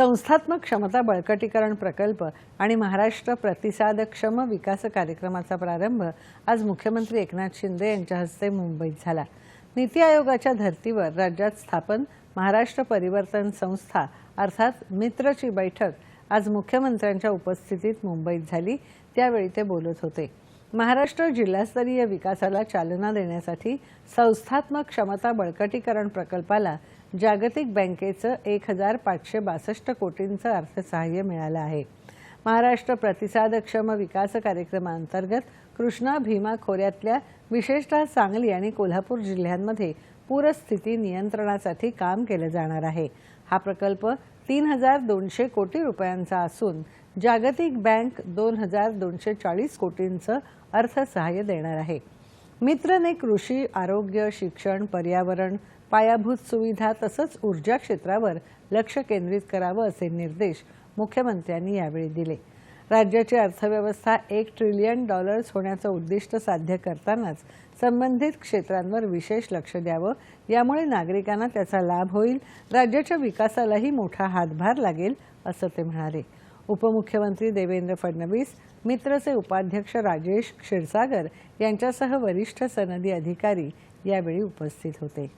संस्थात्मक क्षमता बळकटीकरण प्रकल्प आणि महाराष्ट्र प्रतिसादक्षम विकास कार्यक्रमाचा प्रारंभ आज मुख्यमंत्री एकनाथ शिंदे यांच्या हस्ते मुंबईत झाला। नीति आयोगाच्या धर्तीवर राज्यात स्थापन महाराष्ट्र परिवर्तन संस्था अर्थात मित्रची बैठक आज मुख्यमंत्र्यांच्या उपस्थितीत मुंबईत झाली। त्यावेळी ते बोलत होते। महाराष्ट्र जिल्हास्तरीय विकासाला चालना देण्यासाठी संस्थात्मक क्षमता बळकटीकरण प्रकल्पाला जागतिक बँकेचं 1562 कोटींचं अर्थसहाय्य मिळालं आहे। महाराष्ट्र प्रतिसादक्षम विकास कार्यक्रमांतर्गत कृष्णा भीमा खोऱ्यातल्या विशेषतः सांगली आणि कोल्हापूर जिल्ह्यांमध्ये पूरस्थिती नियंत्रणासाठी काम केलं जाणार आहे। हा प्रकल्प 3200 कोटी रुपयांचा असून जागतिक बँक 2240 कोटींचं अर्थसहाय्य देणार आहे। मित्रने कृषी, आरोग्य, शिक्षण, पर्यावरण, पायाभूत सुविधा तसंच ऊर्जा क्षेत्रावर लक्ष केंद्रित करावं असे निर्देश मुख्यमंत्र्यांनी यावेळी दिले। राज्याची अर्थव्यवस्था $1 ट्रिलियन होण्याचं उद्दिष्ट साध्य करतानाच संबंधित क्षेत्रांवर विशेष लक्ष द्यावं, यामुळे नागरिकांना त्याचा लाभ होईल, राज्याच्या विकासालाही मोठा हातभार लागेल असं ते म्हणाले। उपमुख्यमंत्री देवेंद्र फडणवीस, मित्रचे उपाध्यक्ष राजेश क्षीरसागर यांच्यासह वरिष्ठ सनदी अधिकारी यावेळी उपस्थित होते।